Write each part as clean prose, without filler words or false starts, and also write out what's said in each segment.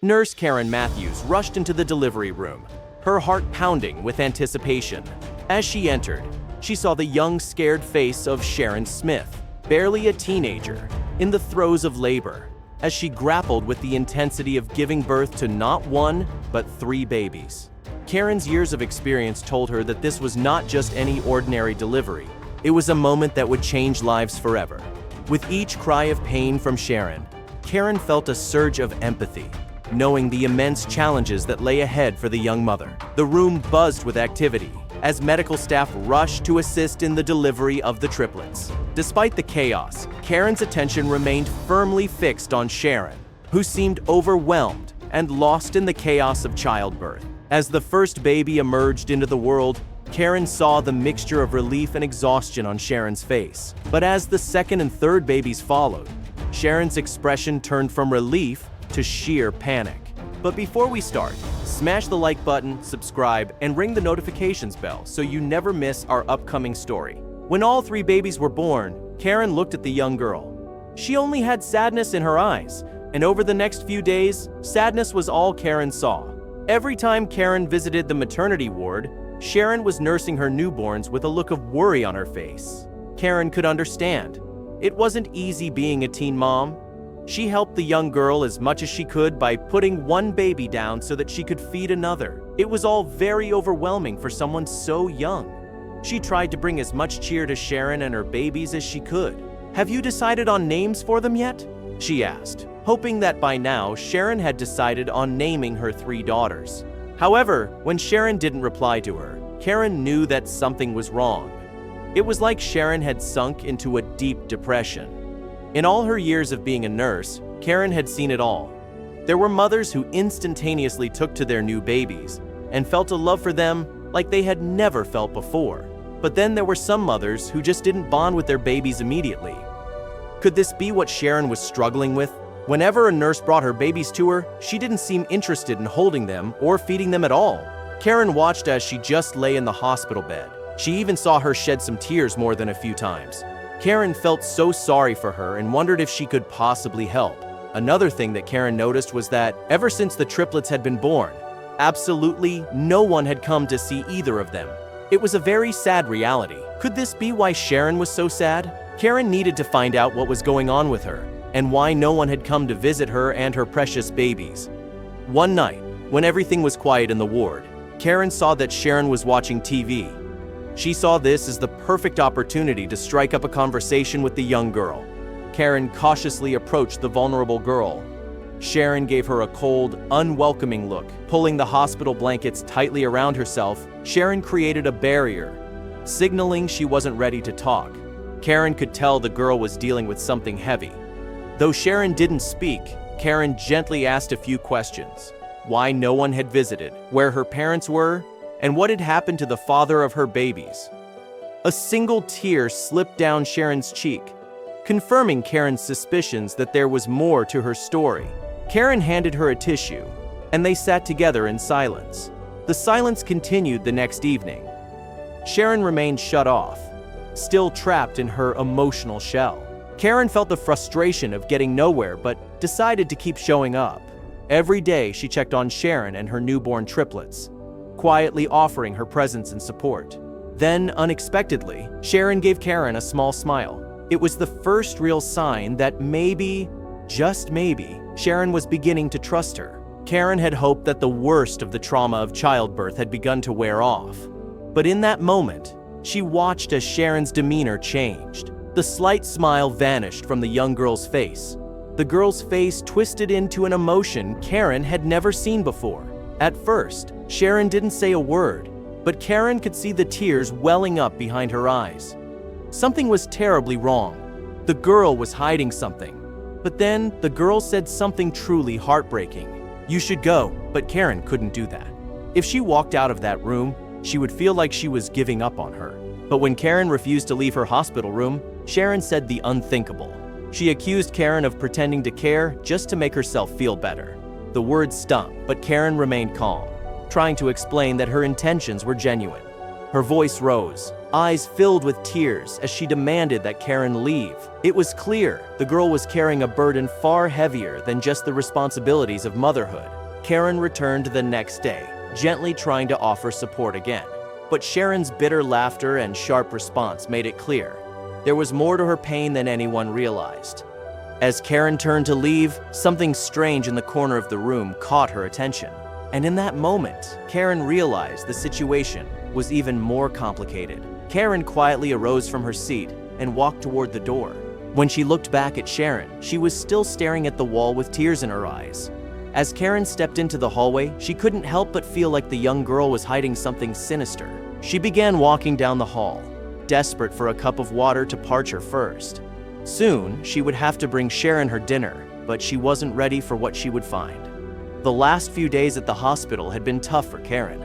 Nurse Karen Matthews rushed into the delivery room, her heart pounding with anticipation. As she entered, she saw the young, scared face of Sharon Smith, barely a teenager, in the throes of labor, as she grappled with the intensity of giving birth to not one, but 3 babies. Karen's years of experience told her that this was not just any ordinary delivery. It was a moment that would change lives forever. With each cry of pain from Sharon, Karen felt a surge of empathy, knowing the immense challenges that lay ahead for the young mother. The room buzzed with activity as medical staff rushed to assist in the delivery of the triplets. Despite the chaos, Karen's attention remained firmly fixed on Sharon, who seemed overwhelmed and lost in the chaos of childbirth. As the first baby emerged into the world, Karen saw the mixture of relief and exhaustion on Sharon's face. But as the second and third babies followed, Sharon's expression turned from relief to sheer panic. But before we start, smash the like button, subscribe, and ring the notifications bell so you never miss our upcoming story. When all 3 babies were born, Karen looked at the young girl. She only had sadness in her eyes, and over the next few days, sadness was all Karen saw. Every time Karen visited the maternity ward, Sharon was nursing her newborns with a look of worry on her face. Karen could understand. It wasn't easy being a teen mom. She helped the young girl as much as she could by putting one baby down so that she could feed another. It was all very overwhelming for someone so young. She tried to bring as much cheer to Sharon and her babies as she could. "Have you decided on names for them yet?" she asked, hoping that by now Sharon had decided on naming her 3 daughters. However, when Sharon didn't reply to her, Karen knew that something was wrong. It was like Sharon had sunk into a deep depression. In all her years of being a nurse, Karen had seen it all. There were mothers who instantaneously took to their new babies and felt a love for them like they had never felt before. But then there were some mothers who just didn't bond with their babies immediately. Could this be what Sharon was struggling with? Whenever a nurse brought her babies to her, she didn't seem interested in holding them or feeding them at all. Karen watched as she just lay in the hospital bed. She even saw her shed some tears more than a few times. Karen felt so sorry for her and wondered if she could possibly help. Another thing that Karen noticed was that ever since the triplets had been born, absolutely no one had come to see either of them. It was a very sad reality. Could this be why Sharon was so sad? Karen needed to find out what was going on with her and why no one had come to visit her and her precious babies. One night, when everything was quiet in the ward, Karen saw that Sharon was watching TV. She saw this as the perfect opportunity to strike up a conversation with the young girl. Karen cautiously approached the vulnerable girl. Sharon gave her a cold, unwelcoming look. Pulling the hospital blankets tightly around herself, Sharon created a barrier, signaling she wasn't ready to talk. Karen could tell the girl was dealing with something heavy. Though Sharon didn't speak, Karen gently asked a few questions. Why no one had visited, where her parents were, and what had happened to the father of her babies. A single tear slipped down Sharon's cheek, confirming Karen's suspicions that there was more to her story. Karen handed her a tissue, and they sat together in silence. The silence continued the next evening. Sharon remained shut off, still trapped in her emotional shell. Karen felt the frustration of getting nowhere, but decided to keep showing up. Every day she checked on Sharon and her newborn triplets, quietly offering her presence and support. Then, unexpectedly, Sharon gave Karen a small smile. It was the first real sign that maybe, just maybe, Sharon was beginning to trust her. Karen had hoped that the worst of the trauma of childbirth had begun to wear off. But in that moment, she watched as Sharon's demeanor changed. The slight smile vanished from the young girl's face. The girl's face twisted into an emotion Karen had never seen before. At first, Sharon didn't say a word, but Karen could see the tears welling up behind her eyes. Something was terribly wrong. The girl was hiding something. But then, the girl said something truly heartbreaking. "You should go," but Karen couldn't do that. If she walked out of that room, she would feel like she was giving up on her. But when Karen refused to leave her hospital room, Sharon said the unthinkable. She accused Karen of pretending to care just to make herself feel better. The words stung, but Karen remained calm, trying to explain that her intentions were genuine. Her voice rose, eyes filled with tears as she demanded that Karen leave. It was clear the girl was carrying a burden far heavier than just the responsibilities of motherhood. Karen returned the next day, gently trying to offer support again. But Sharon's bitter laughter and sharp response made it clear there was more to her pain than anyone realized. As Karen turned to leave, something strange in the corner of the room caught her attention. And in that moment, Karen realized the situation was even more complicated. Karen quietly arose from her seat and walked toward the door. When she looked back at Sharon, she was still staring at the wall with tears in her eyes. As Karen stepped into the hallway, she couldn't help but feel like the young girl was hiding something sinister. She began walking down the hall, desperate for a cup of water to parch her thirst. Soon, she would have to bring Sharon her dinner, but she wasn't ready for what she would find. The last few days at the hospital had been tough for Karen.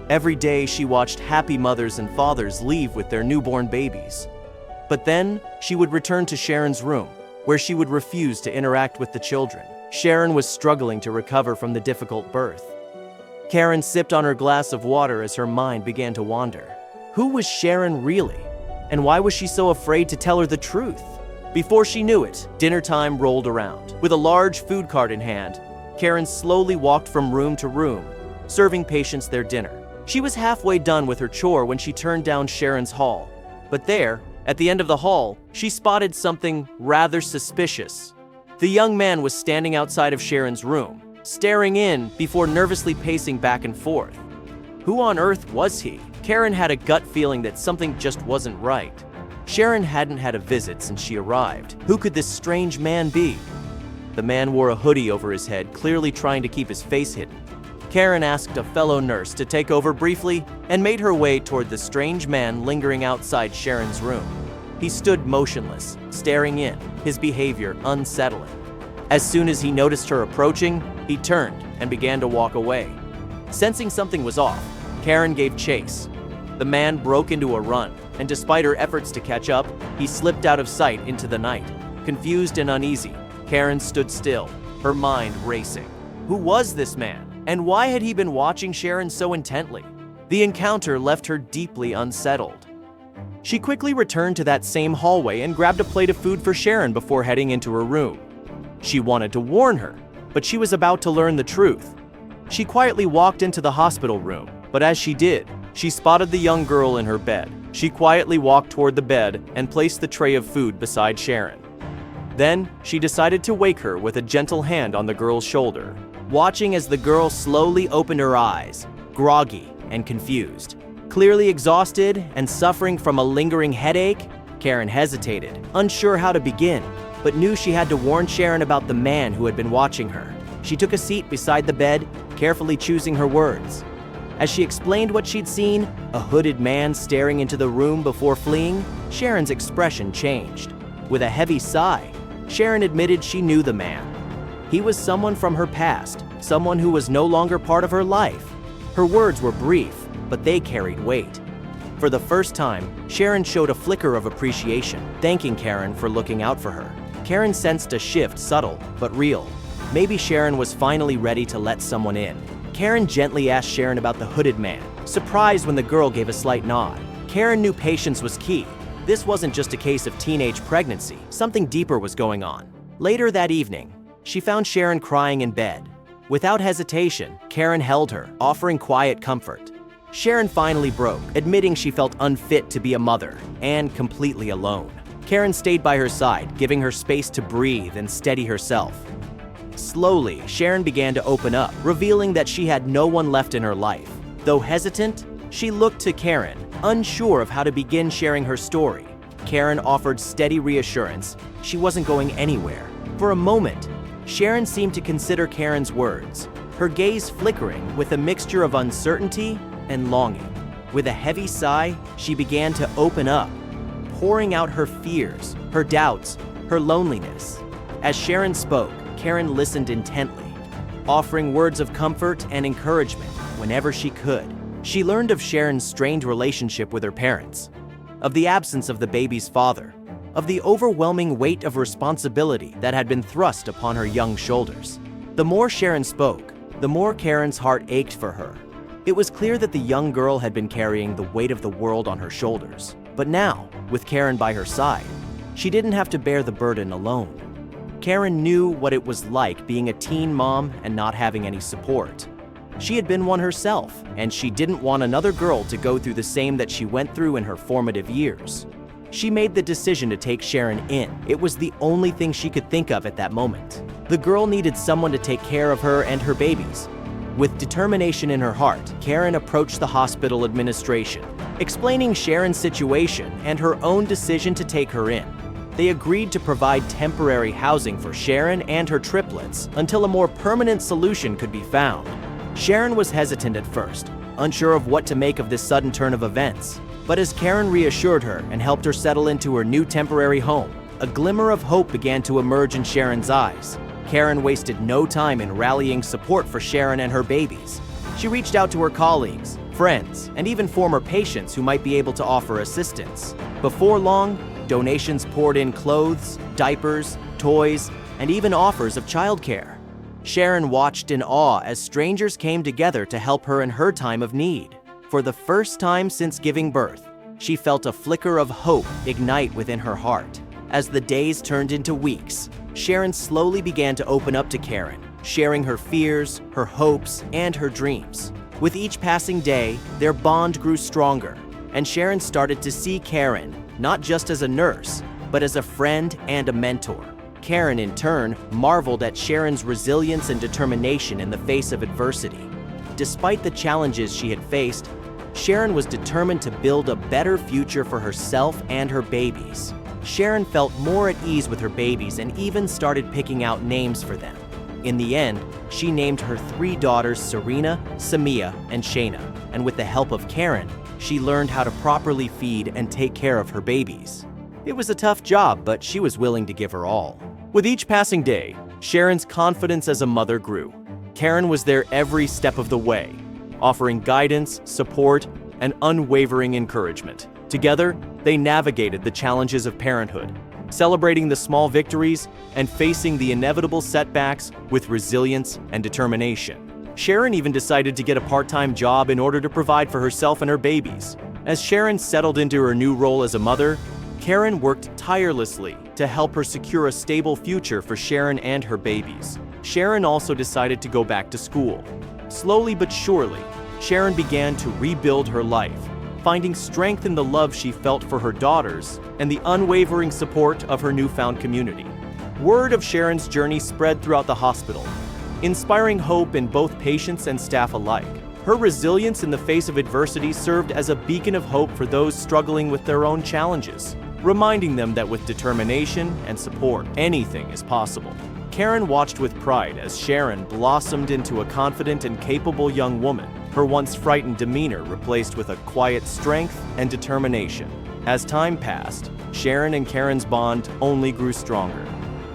Every day, she watched happy mothers and fathers leave with their newborn babies. But then, she would return to Sharon's room, where she would refuse to interact with the children. Sharon was struggling to recover from the difficult birth. Karen sipped on her glass of water as her mind began to wander. Who was Sharon really? And why was she so afraid to tell her the truth? Before she knew it, dinner time rolled around. With a large food cart in hand, Karen slowly walked from room to room, serving patients their dinner. She was halfway done with her chore when she turned down Sharon's hall. But there, at the end of the hall, she spotted something rather suspicious. The young man was standing outside of Sharon's room, staring in before nervously pacing back and forth. Who on earth was he? Karen had a gut feeling that something just wasn't right. Sharon hadn't had a visit since she arrived. Who could this strange man be? The man wore a hoodie over his head, clearly trying to keep his face hidden. Karen asked a fellow nurse to take over briefly and made her way toward the strange man lingering outside Sharon's room. He stood motionless, staring in, his behavior unsettling. As soon as he noticed her approaching, he turned and began to walk away. Sensing something was off, Karen gave chase. The man broke into a run, and despite her efforts to catch up, he slipped out of sight into the night. Confused and uneasy, Karen stood still, her mind racing. Who was this man? And why had he been watching Sharon so intently? The encounter left her deeply unsettled. She quickly returned to that same hallway and grabbed a plate of food for Sharon before heading into her room. She wanted to warn her, but she was about to learn the truth. She quietly walked into the hospital room, but as she did, she spotted the young girl in her bed. She quietly walked toward the bed and placed the tray of food beside Sharon. Then, she decided to wake her with a gentle hand on the girl's shoulder. Watching as the girl slowly opened her eyes, groggy and confused. Clearly exhausted and suffering from a lingering headache, Karen hesitated, unsure how to begin, but knew she had to warn Sharon about the man who had been watching her. She took a seat beside the bed, carefully choosing her words. As she explained what she'd seen, a hooded man staring into the room before fleeing, Sharon's expression changed. With a heavy sigh, Sharon admitted she knew the man. He was someone from her past, someone who was no longer part of her life. Her words were brief, but they carried weight. For the first time, Sharon showed a flicker of appreciation, thanking Karen for looking out for her. Karen sensed a shift, subtle but real. Maybe Sharon was finally ready to let someone in. Karen gently asked Sharon about the hooded man, surprised when the girl gave a slight nod. Karen knew patience was key. This wasn't just a case of teenage pregnancy. Something deeper was going on. Later that evening, she found Sharon crying in bed. Without hesitation, Karen held her, offering quiet comfort. Sharon finally broke, admitting she felt unfit to be a mother and completely alone. Karen stayed by her side, giving her space to breathe and steady herself. Slowly, Sharon began to open up, revealing that she had no one left in her life. Though hesitant, she looked to Karen, unsure of how to begin sharing her story. Karen offered steady reassurance she wasn't going anywhere. For a moment, Sharon seemed to consider Karen's words, her gaze flickering with a mixture of uncertainty and longing. With a heavy sigh, she began to open up, pouring out her fears, her doubts, her loneliness. As Sharon spoke, Karen listened intently, offering words of comfort and encouragement whenever she could. She learned of Sharon's strained relationship with her parents, of the absence of the baby's father, of the overwhelming weight of responsibility that had been thrust upon her young shoulders. The more Sharon spoke, the more Karen's heart ached for her. It was clear that the young girl had been carrying the weight of the world on her shoulders. But now, with Karen by her side, she didn't have to bear the burden alone. Karen knew what it was like being a teen mom and not having any support. She had been one herself, and she didn't want another girl to go through the same that she went through in her formative years. She made the decision to take Sharon in. It was the only thing she could think of at that moment. The girl needed someone to take care of her and her babies. With determination in her heart, Karen approached the hospital administration, explaining Sharon's situation and her own decision to take her in. They agreed to provide temporary housing for Sharon and her triplets until a more permanent solution could be found. Sharon was hesitant at first, unsure of what to make of this sudden turn of events. But as Karen reassured her and helped her settle into her new temporary home, a glimmer of hope began to emerge in Sharon's eyes. Karen wasted no time in rallying support for Sharon and her babies. She reached out to her colleagues, friends, and even former patients who might be able to offer assistance. Before long, donations poured in clothes, diapers, toys, and even offers of childcare. Sharon watched in awe as strangers came together to help her in her time of need. For the first time since giving birth, she felt a flicker of hope ignite within her heart. As the days turned into weeks, Sharon slowly began to open up to Karen, sharing her fears, her hopes, and her dreams. With each passing day, their bond grew stronger, and Sharon started to see Karen not just as a nurse, but as a friend and a mentor. Karen, in turn, marveled at Sharon's resilience and determination in the face of adversity. Despite the challenges she had faced, Sharon was determined to build a better future for herself and her babies. Sharon felt more at ease with her babies and even started picking out names for them. In the end, she named her 3 daughters Serena, Samia, and Shayna, and with the help of Karen, she learned how to properly feed and take care of her babies. It was a tough job, but she was willing to give her all. With each passing day, Sharon's confidence as a mother grew. Karen was there every step of the way, offering guidance, support, and unwavering encouragement. Together, they navigated the challenges of parenthood, celebrating the small victories and facing the inevitable setbacks with resilience and determination. Sharon even decided to get a part-time job in order to provide for herself and her babies. As Sharon settled into her new role as a mother, Karen worked tirelessly to help her secure a stable future for Sharon and her babies. Sharon also decided to go back to school. Slowly but surely, Sharon began to rebuild her life, finding strength in the love she felt for her daughters and the unwavering support of her newfound community. Word of Sharon's journey spread throughout the hospital, inspiring hope in both patients and staff alike. Her resilience in the face of adversity served as a beacon of hope for those struggling with their own challenges, reminding them that with determination and support, anything is possible. Karen watched with pride as Sharon blossomed into a confident and capable young woman, her once frightened demeanor replaced with a quiet strength and determination. As time passed, Sharon and Karen's bond only grew stronger.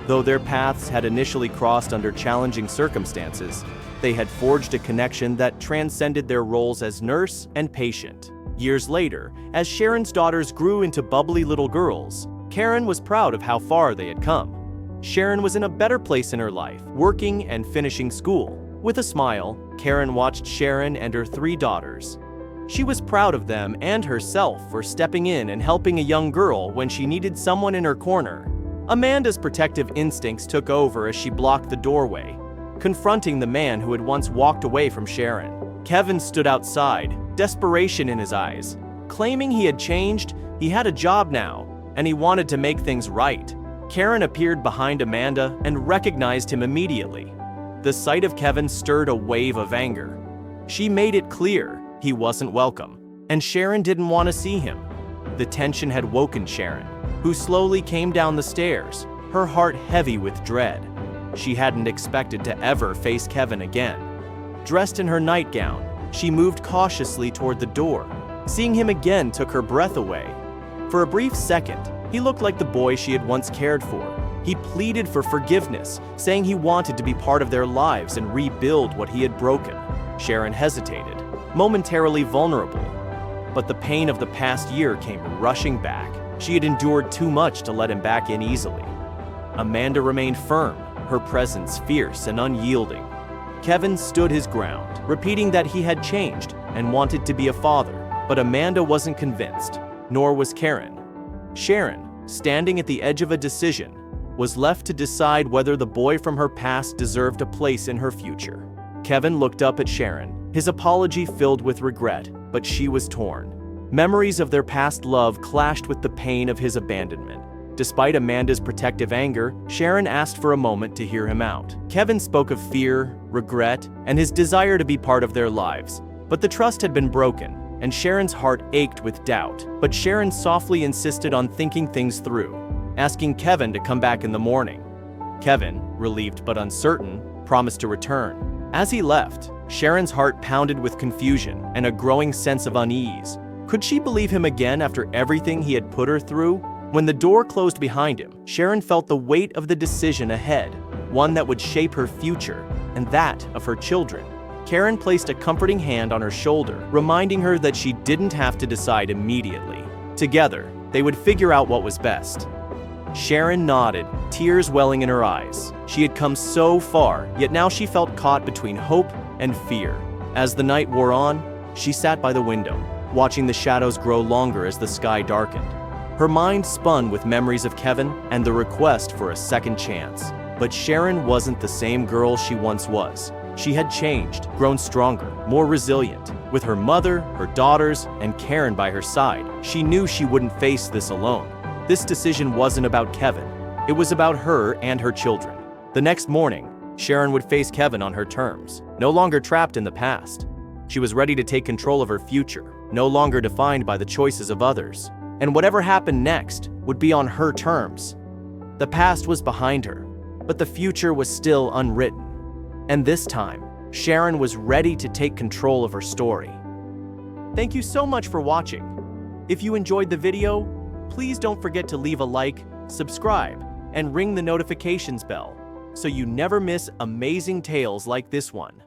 Though their paths had initially crossed under challenging circumstances, they had forged a connection that transcended their roles as nurse and patient. Years later, as Sharon's daughters grew into bubbly little girls, Karen was proud of how far they had come. Sharon was in a better place in her life, working and finishing school. With a smile, Karen watched Sharon and her 3 daughters. She was proud of them and herself for stepping in and helping a young girl when she needed someone in her corner. Amanda's protective instincts took over as she blocked the doorway, confronting the man who had once walked away from Sharon. Kevin stood outside, desperation in his eyes, claiming he had changed, he had a job now, and he wanted to make things right. Karen appeared behind Amanda and recognized him immediately. The sight of Kevin stirred a wave of anger. She made it clear he wasn't welcome, and Sharon didn't want to see him. The tension had woken Sharon, who slowly came down the stairs, her heart heavy with dread. She hadn't expected to ever face Kevin again. Dressed in her nightgown, she moved cautiously toward the door. Seeing him again took her breath away. For a brief second, he looked like the boy she had once cared for. He pleaded for forgiveness, saying he wanted to be part of their lives and rebuild what he had broken. Sharon hesitated, momentarily vulnerable. But the pain of the past year came rushing back. She had endured too much to let him back in easily. Amanda remained firm, her presence fierce and unyielding. Kevin stood his ground, repeating that he had changed and wanted to be a father. But Amanda wasn't convinced, nor was Karen. Sharon, standing at the edge of a decision, was left to decide whether the boy from her past deserved a place in her future. Kevin looked up at Sharon, his apology filled with regret, but she was torn. Memories of their past love clashed with the pain of his abandonment. Despite Amanda's protective anger, Sharon asked for a moment to hear him out. Kevin spoke of fear, regret, and his desire to be part of their lives. But the trust had been broken, and Sharon's heart ached with doubt. But Sharon softly insisted on thinking things through, asking Kevin to come back in the morning. Kevin, relieved but uncertain, promised to return. As he left, Sharon's heart pounded with confusion and a growing sense of unease. Could she believe him again after everything he had put her through? When the door closed behind him, Sharon felt the weight of the decision ahead, one that would shape her future and that of her children. Karen placed a comforting hand on her shoulder, reminding her that she didn't have to decide immediately. Together, they would figure out what was best. Sharon nodded, tears welling in her eyes. She had come so far, yet now she felt caught between hope and fear. As the night wore on, she sat by the window, watching the shadows grow longer as the sky darkened. Her mind spun with memories of Kevin and the request for a second chance. But Sharon wasn't the same girl she once was. She had changed, grown stronger, more resilient. With her mother, her daughters, and Karen by her side, she knew she wouldn't face this alone. This decision wasn't about Kevin. It was about her and her children. The next morning, Sharon would face Kevin on her terms, no longer trapped in the past. She was ready to take control of her future, no longer defined by the choices of others. And whatever happened next would be on her terms. The past was behind her, but the future was still unwritten. And this time, Sharon was ready to take control of her story. Thank you so much for watching. If you enjoyed the video, please don't forget to leave a like, subscribe, and ring the notifications bell so you never miss amazing tales like this one.